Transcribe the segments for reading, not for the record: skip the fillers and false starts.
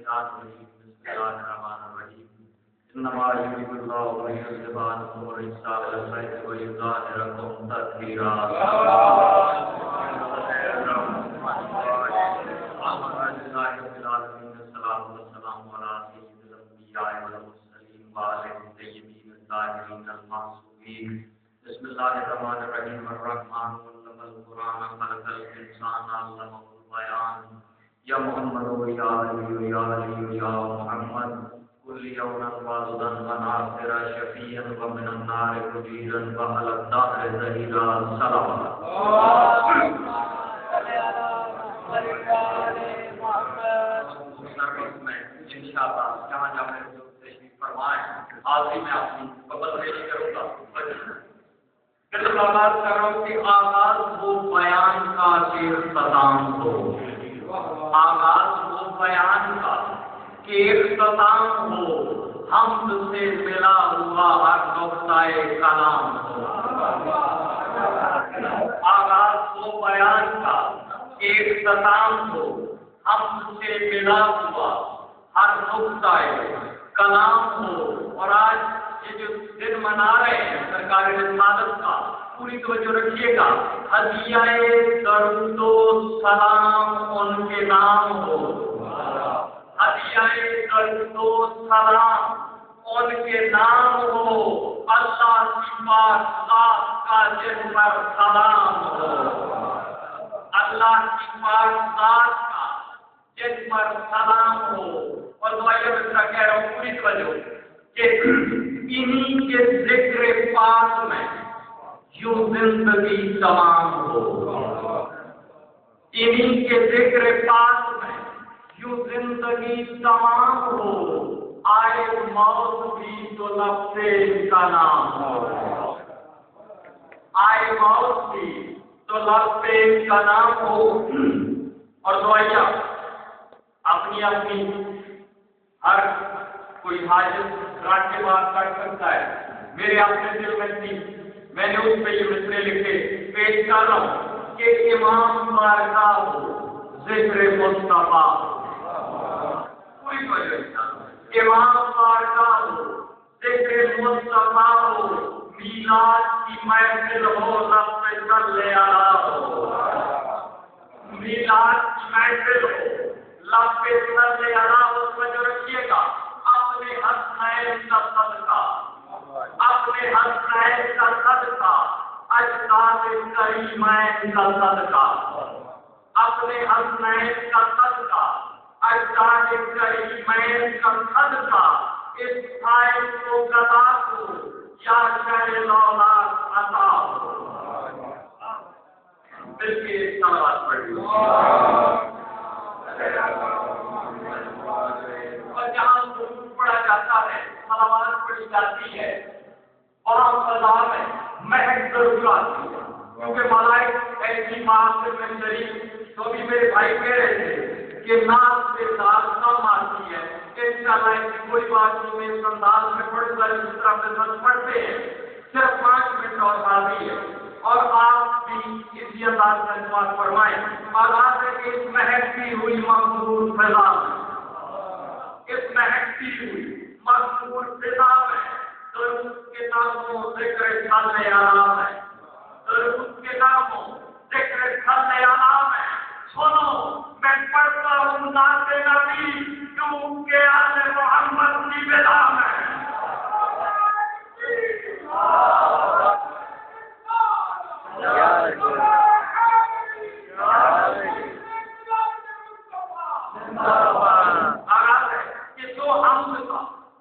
الشیطان الرجیم بسم اللہ الرحمن الرحیم انما یرید اللہ لیذهب عنکم الرجس اهل البیت ویطہرکم تطہیرا بسم اللہ الرحمن الرحیم الرحمن علم القرآن خلق الانسان علمہ البیان یا محمد یا علی یا علی یا محمد کل یوم والدا وناصرا شفیعا ومن النار مجیرا وعلی الدهر ظہیرا سلام انشاءاللہ جہاں جہاں تشریف فرمائیں آخری میں اپنی قبل پیش کروں گا آغاز کر رہا ہوں کہ آغاز وہ بیان کا کہ اختتام ہو آغاز وہ بیان کا کہ اختتام ہو حمد سے ملا ہوا ہر نقطۂ کلام ہو آغاز وہ بیان کا کہ اختتام ہو حمد سے ملا ہوا ہر نقطۂ کلام ہو اور آج یہ جو دن منا رہے ہیں سرکار رسالت کا پوری توجہ رکھیے گا ہدیہ درود و سلام ان کے نام ہو ہدیہ درود و سلام ان کے نام ہو اللہ کی پاک ذات کا جن پر سلام ہو اللہ کی پاک ذات کا جن پر سلام ہو اور دعائیہ بسرا کہہ رہا ہوں پوری توجہ کہ انہی کے ذکر پاک میں یوں زندگی تمام ہو انہی کے ذکر پاک میں یوں زندگی تمام ہو آئے موت بھی تو لفظ کا نام ہو آئے موت بھی تو لفظ کا نام ہو اور دعائیہ اپنی اپنی ہر کوئی حاجت رات کے بعد کر سکتا ہے میرے اپنے دل میں تھی میں نے اس پہ یہ مصرے لکھے پیش کر رہا ہوں کہ امام بارگاہ ہو ذکر مصطفیٰ کوئی وجہ امام بارگاہ ہو ذکر مصطفیٰ ہو میلاد کی محفل ہو لفظ صلی اللہ ہو میلاد کی محفل ہو لفظ صلی اللہ ہو توجہ رکھیے گا اپنے حسنین کا صدقہ اپنے حسنین کا صدقہ اجداد کریمین کا صدقہ اپنے حسنین کا صدقہ اجداد کریمین کا صدقہ اس خائن کو گدا کو یا شر اولاد عطا ہو دل کے صلوات پڑھیے اور جہاں پڑھا جاتا ہے صلوات پڑھی جاتی ہے وہاں فضا میں مہک ضرور آتی ہے کیونکہ ملائک ایسی بات سے میں شریف تو بھی میرے بھائی کہہ رہے تھے کہ ناز سے داد کم آتی ہے انشاءاللہ ایسی کوئی بات نہیں میں اس انداز میں پڑھ کر جس طرح سے سچ پڑھتے ہیں صرف 5 منٹ اور باقی ہے اور آپ بھی اسی انداز میں بات فرمائیں آغاز ہے کہ اس مہکتی ہوئی مقبول فضا میں اس مہکتی ہوئی مقبول فضا میں درود کے ناموں ذکر صلی اللہ ہے درود کے ناموں ذکر صلی اللہ ہے سنو میں پڑھتا ہوں نعت نبی کیونکہ آل محمد کی بلا میں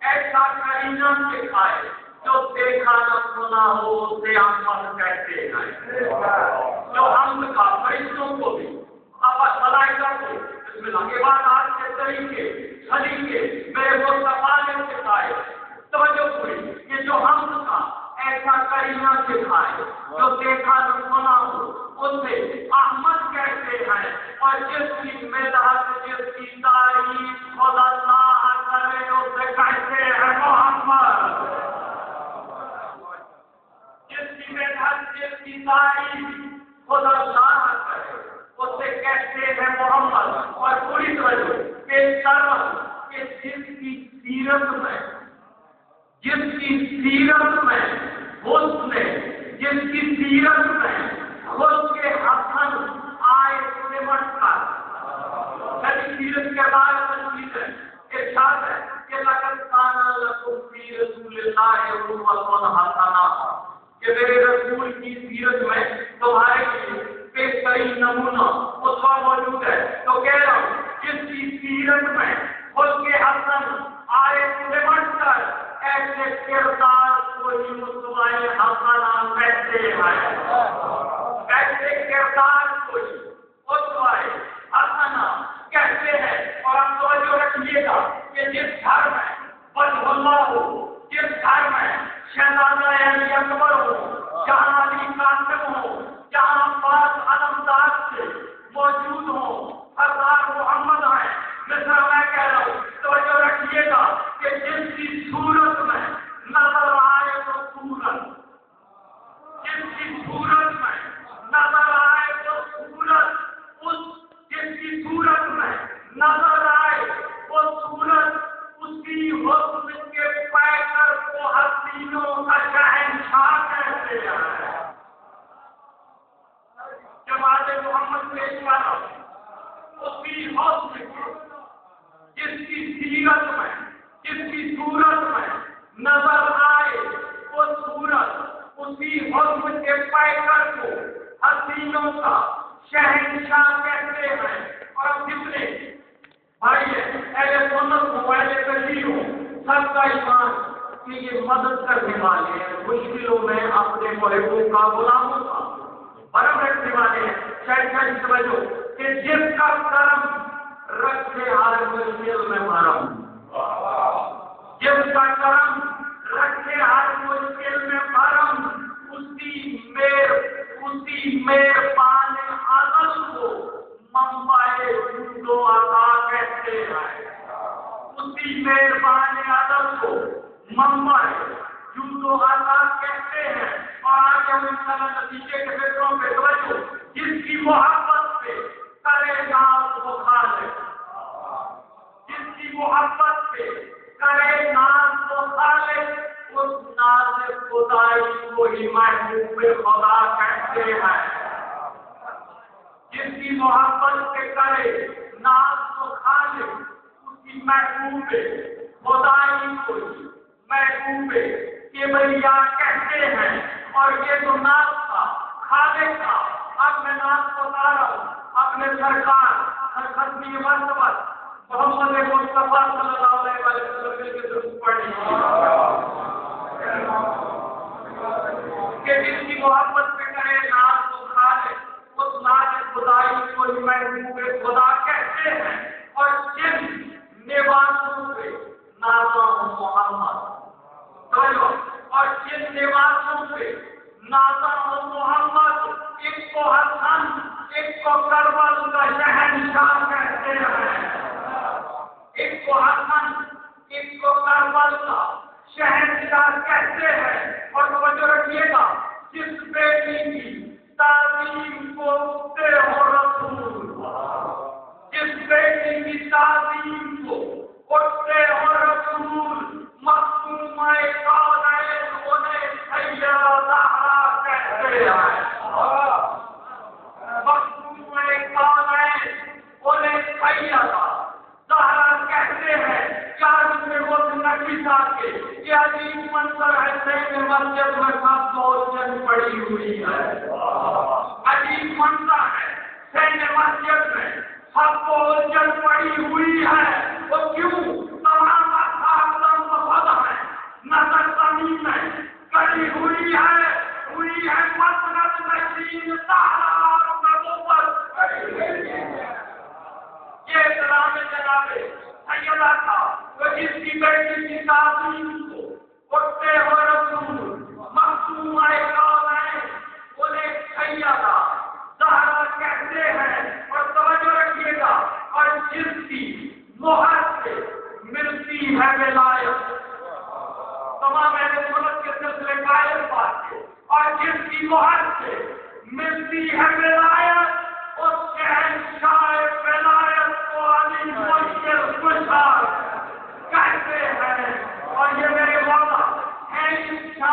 ایسا کرینہ دکھائے جو دیکھا نہ سنا ہو اسے احمد کہتے ہیں جو حمد کا فرشتوں کو بھی ملائکہ کو بسم اللہ کے بعد آج کے طریقے سلیقے میرے مصطفیٰ نے سکھائے توجہ پوری کہ جو حمد کا ایسا کرینہ دکھائے جو دیکھا نہ سنا ہو اسے احمد کہتے ہیں اور جس کی مدحت جس کی تعریف خود اللہ کرے اسے کہتے ہیں محمد جس کی مدحت جس کی تعریف خود اللہ کرے اسے کہتے ہیں محمد اور پوری طرح پیش کر رہا ہوں کہ جس کی سیرت میں حسن، جس کی سیرت میں خود کے حسن آئے سمٹ کر، یعنی سیرت کے بعد چیز ہے، ارشاد ہے کہ لقد کان لکم فی رسول اللہ اسوۃ حسنہ، کہ میرے رسول کی سیرت میں تمہارے لیے بہترین نمونہ اسوہ موجود ہے۔ تو کہہ رہا ہوں جس کی سیرت میں خود کے حسن آئے سمٹ کر، ایسے کردار کو ہی اسوہ حسنہ کہتے ہیں، ایسے کردار کو ہی اسوہ حسنہ کہتے ہیں۔ اور آپ توجہ رکھیے گا کہ جس گھر میں وجہ اللہ ہو، جس گھر میں شہزادہ علی اکبر ہو، جہاں علی قاسم ہو، جہاں پاس علمدار سے موجود ہوں، سردار محمد ہیں، مثلا میں کہہ رہا ہوں توجہ رکھیے گا کہ جس کی صورت میں نظر آئے تو صورت، جس کی صورت میں نظر آئے تو صورت، جس کی صورت میں نظر آئے وہ صورت، اس کی حسن کے پیکر کو حسینوں کا شہنشاہ کہتے ہیں۔ جماعت محمد پیش کر رہا ہوں، اس کی حسن کو، جس کی سیرت میں، جس کی صورت میں نظر آئے وہ صورت، اسی حسن کے پیکر کو حسینوں کا شہنشاہ کہتے ہیں۔ اور جتنے بھائی اہل سنت ہوں، اہل تشیع ہوں، سب کا ایمان کہ یہ مدد کرنے والے ہیں، مشکلوں میں اپنے محبوب کا، غلاموں کا برم رکھنے والے ہیں۔ شاید سمجھو کہ جس کا کرم رکھے ہر مشکل میں مرم، جس کا کرم رکھے ہر مشکل میں مرم، اسی مہربان عدل کو منبع جود و عطا کہتے ہیں، اسی مہربان عدل کو منبع جود و عطا کہتے ہیں۔ اور آگے ہم انشاءاللہ نتیجے کے فکروں پہ توجہ، جس کی محبت پہ کرے ناز وہ خالق، جس کی محبت پہ کرے ناز وہ خالق، اس ناز خدائی کو ہی محبوب خدا کہتے ہیں۔ جس کی محبت پہ کرے ناز و خالق، اس کی محبوب خدائی کو ہی محبوب کبریا کہتے ہیں۔ اور یہ تو ناز تھا خالق کا، اب میں ناز بتا رہا ہوں اپنے سرکار ختمی مرتبہ محمد مصطفیٰ صلی اللہ علیہ وسلم کے درود پڑھنے کہ جس کی محبت پہ کرے ناز و خالق، اس ناز خدائی کو ہی محبوب خدا کہتے ہیں۔ اور جن نوازوں پہ نازا ہوں محمد، اور جن نوازوں پہ نازا ہوں محمد، ایک کو حسن، ایک کو کربل کا شہنشاہ کہتے ہیں، ایک کو حسن، ایک کو کربل کا شہنشاہ کہتے ہیں۔ اور توجہ رکھیے گا، جس بیٹی کی تعظیم کو اٹھتے ہو رسول، جس بیٹی کی تعظیم کو اٹھتے ہو رسول، مخدومہ کونین انہیں سیدہ زہرا کہتے ہیں، مخدومہ کونین انہیں سیدہ زہرا کہتے ہیں۔ چار میں وہ نفیسہ کے یہ عجیب منظر ہے، سین مسجد میں سب بہت پڑی ہوئی ہے، عجیب منظر ہے، سین مسجد میں سب بہت پڑی ہوئی ہے۔ وہ کیوں؟ تمام اصحاب وفد ہے، نظر زمین میں کڑی ہوئی ہے مسند نشین زہرا اور نبوت۔ یہ اسلام جناب سیدہ کا، وہ جس کی بیٹی کی تعظیم کو اٹھتے ہو رسول، مخدومہ کونین انہیں سیدہ زہرا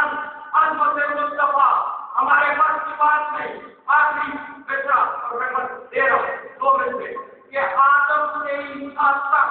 درمیان عظمت مصطفیٰ ہمارے پاس کی بات نہیں. آخری فیصلہ اور میں دے رہا ہوں 2 منٹ سے کہ آدم سے عیسیٰ تک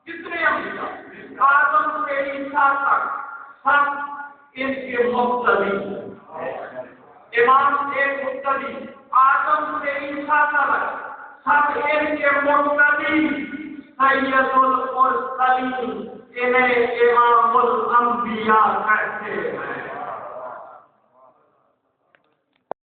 کتنے انبیاء آدم سے عیسیٰ تک سب ان کے مقتدی امام ایک مقتدی آدم سے عیسیٰ تک سب ان کے مقتدی سید المرسلین انہیں امام الانبیاء کہتے ہیں.